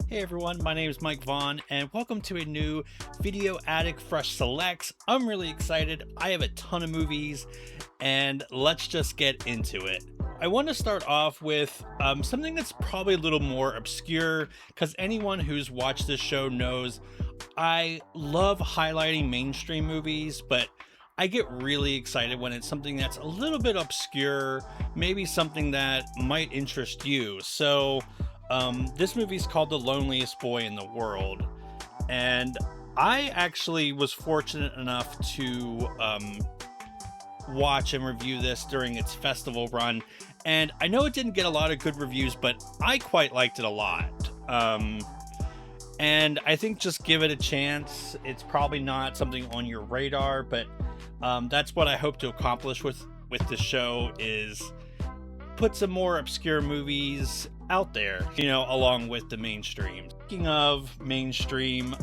Hey everyone, my name is Mike Vaughn, and welcome to a new Video Addict Fresh Selects. I'm really excited. I have a ton of movies, and let's just get into it. I want to start off with something that's probably a little more obscure, because anyone who's watched this show knows I love highlighting mainstream movies, but I get really excited when it's something that's a little bit obscure, maybe something that might interest you. So, this movie's called The Loneliest Boy in the World, and I actually was fortunate enough to watch and review this during its festival run, and I know it didn't get a lot of good reviews, but I quite liked it a lot. And I think just give it a chance. It's probably not something on your radar, but that's what I hope to accomplish with this show, is put some more obscure movies out there, along with the mainstream. Speaking of mainstream,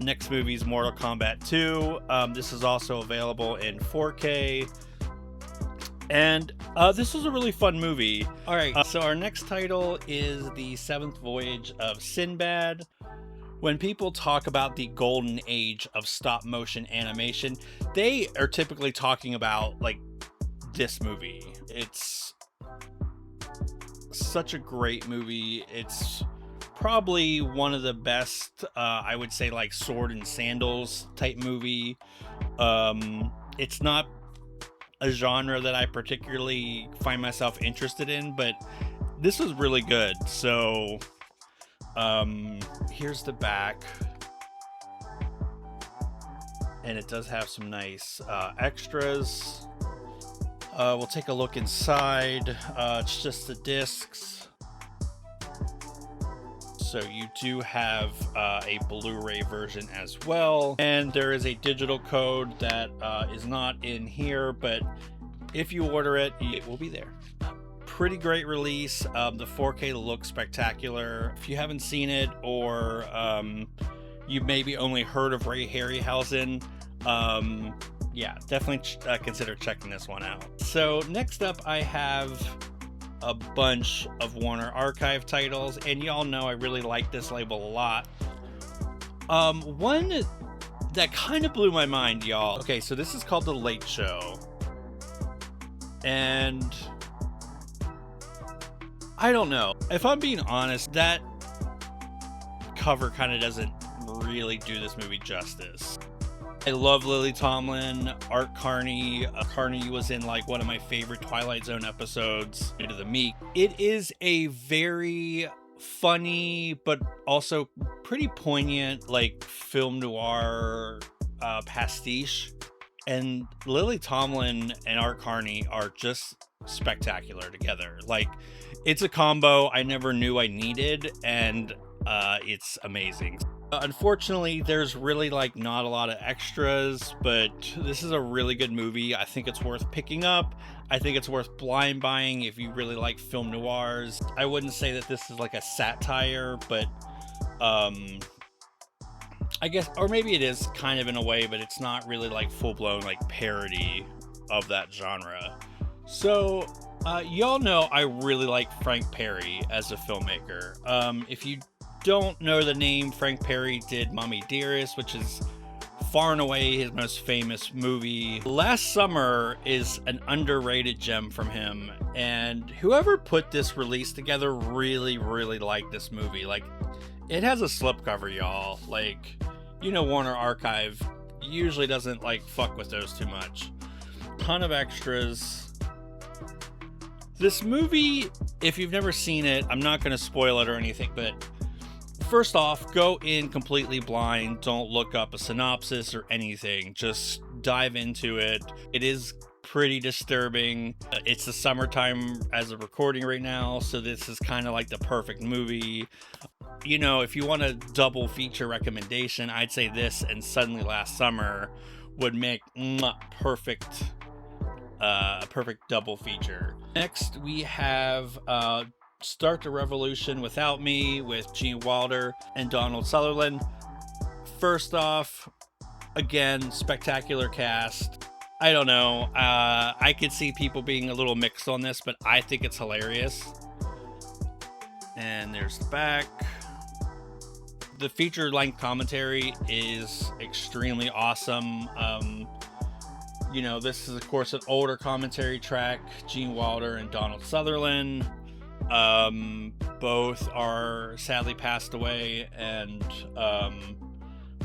next movie is Mortal Kombat 2. This is also available in 4K. And this was a really fun movie. All right, so our next title is The Seventh Voyage of Sinbad. When people talk about the golden age of stop motion animation, they are typically talking about like this movie. It's such a great movie. It's probably one of the best, I would say, like sword and sandals type movie. It's not a genre that I particularly find myself interested in, but this was really good. So here's the back, and it does have some nice extras. We'll take a look inside. It's just the discs. So you do have a Blu-ray version as well, and there is a digital code that is not in here, but if you order it, it will be there. Pretty great release. The 4K looks spectacular. If you haven't seen it, or you maybe only heard of Ray Harryhausen, yeah, definitely consider checking this one out. So next up, I have a bunch of Warner Archive titles, and y'all know I really like this label a lot. One that kind of blew my mind, y'all. Okay, so this is called The Late Show, and I don't know. If I'm being honest, that cover kind of doesn't really do this movie justice. I love Lily Tomlin, Art Carney. Carney was in like one of my favorite Twilight Zone episodes, Into the Meek. It is a very funny, but also pretty poignant, like film noir pastiche. And Lily Tomlin and Art Carney are just spectacular together. Like, it's a combo I never knew I needed, and it's amazing. Unfortunately, there's really like not a lot of extras, but this is a really good movie. I think it's worth picking up. I think it's worth blind buying if you really like film noirs. I wouldn't say that this is like a satire, but I guess, or maybe it is kind of in a way, but it's not really like full-blown like parody of that genre. So y'all know I really like Frank Perry as a filmmaker. If you don't know the name, Frank Perry did Mommy Dearest, which is far and away his most famous movie. Last Summer is an underrated gem from him, and whoever put this release together really liked this movie. Like, it has a slipcover, y'all. Like, Warner Archive usually doesn't like fuck with those too much. Ton of extras. This movie, if you've never seen it, I'm not going to spoil it or anything, but first off, go in completely blind. Don't look up a synopsis or anything. Just dive into it. It is pretty disturbing. It's the summertime as of recording right now, so this is kind of like the perfect movie. If you want a double feature recommendation, I'd say this and Suddenly Last Summer would make a perfect double feature. Next, we have Start the Revolution Without Me with Gene Wilder and Donald Sutherland. First off, again, spectacular cast. I don't know. I could see people being a little mixed on this, but I think it's hilarious. And there's the back. the feature-length commentary is extremely awesome. You know, this is of course an older commentary track. Gene Wilder and Donald Sutherland, both are sadly passed away, and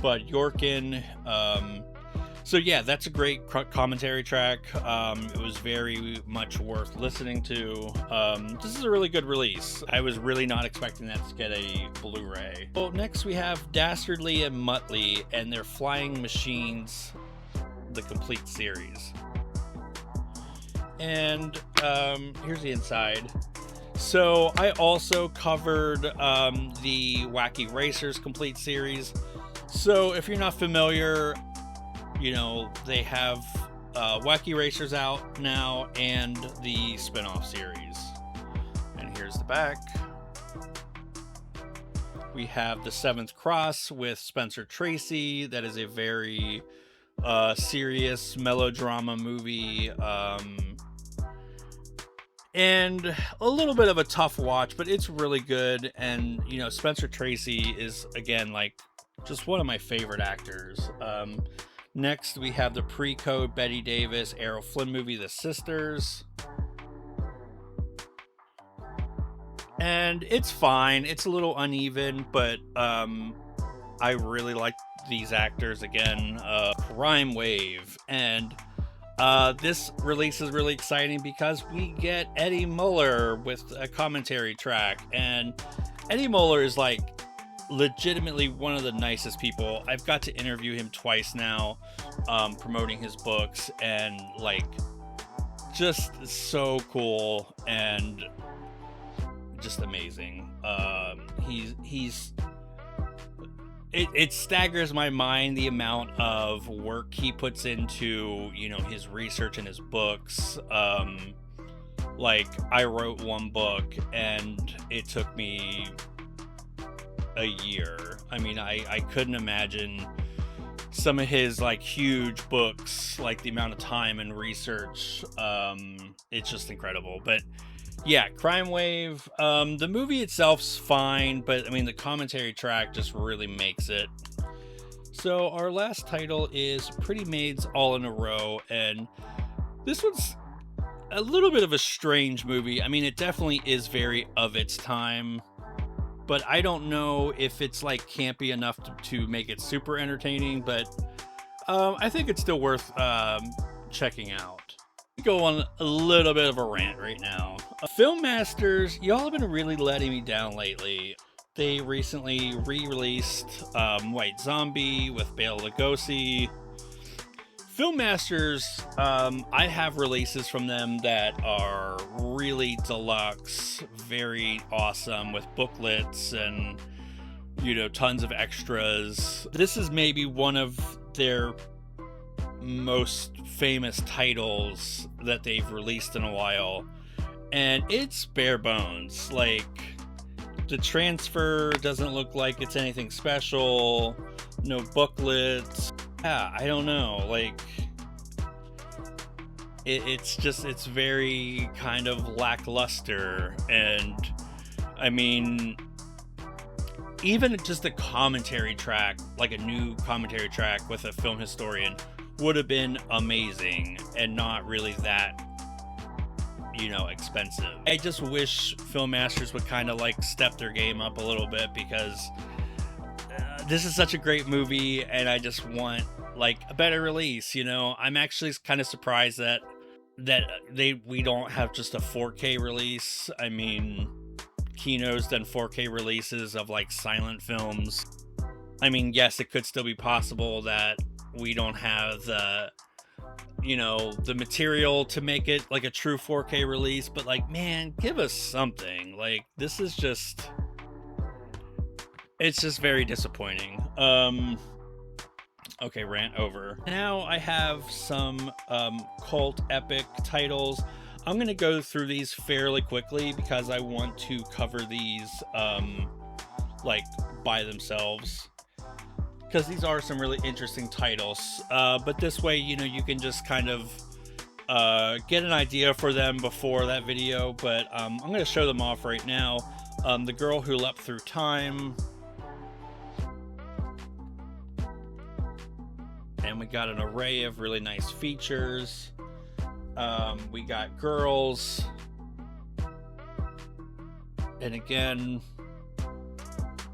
Bud Yorkin. So yeah, that's a great commentary track. It was very much worth listening to. This is a really good release. I was really not expecting that to get a Blu-ray. Well, next we have Dastardly and Muttley and their Flying Machines, the complete series. And here's the inside. So I also covered the Wacky Racers complete series. So if you're not familiar, you know, they have Wacky Racers out now and the spin-off series. And here's the back. We have The Seventh Cross with Spencer Tracy. That is a very serious melodrama movie. And a little bit of a tough watch, but it's really good. And, you know, Spencer Tracy is, again, like, just one of my favorite actors. Next, we have the pre-code Betty Davis Errol Flynn movie, The Sisters. And it's fine. It's a little uneven, but I really like these actors. Again, Crime Wave. And this release is really exciting because we get Eddie Muller with a commentary track. And Eddie Muller is like legitimately one of the nicest people. I've got to interview him twice now, promoting his books, and like just so cool and just amazing. It staggers my mind the amount of work he puts into, you know, his research and his books. Like, I wrote one book and it took me a year. I mean, I couldn't imagine some of his like huge books, like the amount of time and research. It's just incredible. But yeah, Crime Wave. The movie itself's fine, but I mean, the commentary track just really makes it. So our last title is Pretty Maids All in a Row, and this one's a little bit of a strange movie. I mean, it definitely is very of its time, but I don't know if it's like campy enough to make it super entertaining, but I think it's still worth checking out. Go on a little bit of a rant right now. Film Masters, y'all have been really letting me down lately. They recently re-released White Zombie with Bela Lugosi. Film Masters, I have releases from them that are really deluxe, very awesome, with booklets and, you know, tons of extras. This is maybe one of their most famous titles that they've released in a while, and it's bare bones. Like, the transfer doesn't look like it's anything special, no booklets. Yeah, I don't know, like it's very kind of lackluster. And I mean, even just a commentary track, like a new commentary track with a film historian, would have been amazing and not really that, you know, expensive. I just wish Film Masters would kind of like step their game up a little bit, because this is such a great movie and I just want like a better release, you know. I'm actually kind of surprised that we don't have just a 4K release. I mean, Kino's done 4K releases of like silent films. I mean, yes, it could still be possible that we don't have the, you know, the material to make it like a true 4K release, but like, man, give us something. Like, this is just, it's just very disappointing. Okay, rant over. Now I have some cult epic titles. I'm gonna go through these fairly quickly because I want to cover these like by themselves, because these are some really interesting titles. But this way, you know, you can just kind of get an idea for them before that video. But I'm going to show them off right now. The Girl Who Leapt Through Time. got an array of really nice features. We got girls, and again,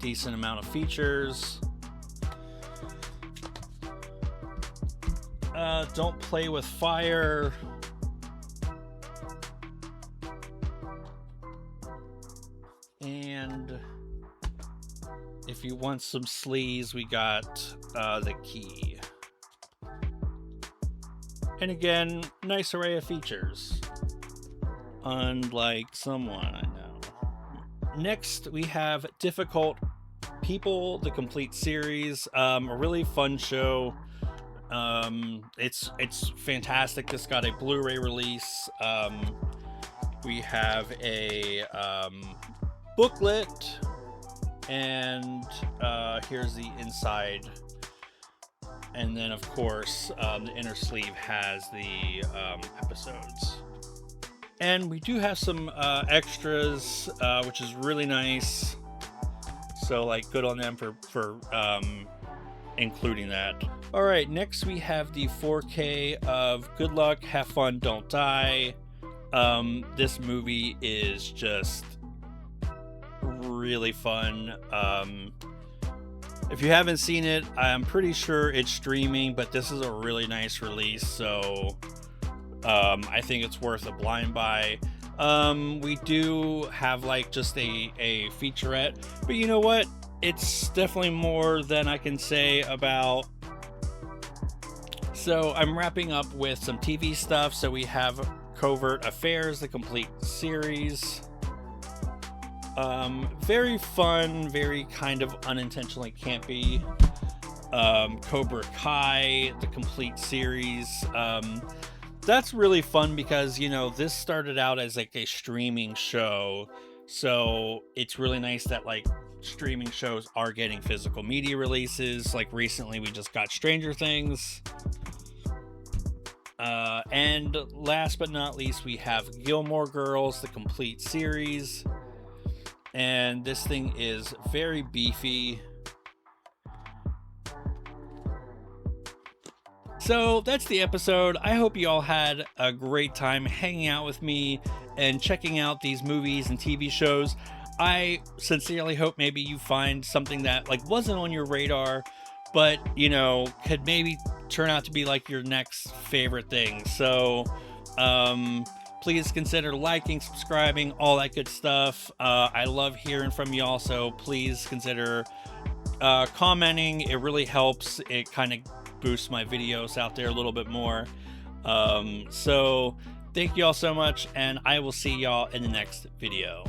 decent amount of features. Don't play with fire. And if you want some sleaze, we got the key. And again, nice array of features. Unlike someone I know. Next, we have Difficult People, the complete series. A really fun show. It's fantastic. This got a Blu-ray release. We have a booklet, and here's the inside. And then, of course, the inner sleeve has the episodes. And we do have some extras, which is really nice. So, like, good on them for including that. All right, next we have the 4K of Good Luck, Have Fun, Don't Die. This movie is just really fun. If you haven't seen it, I'm pretty sure it's streaming, but this is a really nice release, so I think it's worth a blind buy. We do have like just a featurette, but you know what? It's definitely more than I can say about. So I'm wrapping up with some TV stuff. So we have Covert Affairs, the complete series. Very fun, very kind of unintentionally campy. Cobra Kai, the complete series. That's really fun because, you know, this started out as like a streaming show. So it's really nice that like streaming shows are getting physical media releases. Like recently we just got Stranger Things. And last but not least, we have Gilmore Girls, the complete series. And this thing is very beefy. So that's the episode. I hope you all had a great time hanging out with me and checking out these movies and TV shows. I sincerely hope maybe you find something that like wasn't on your radar, but you know, could maybe turn out to be like your next favorite thing. So please consider liking, subscribing, all that good stuff. I love hearing from y'all, so please consider commenting. It really helps. It kind of boosts my videos out there a little bit more. So thank you all so much, and I will see y'all in the next video.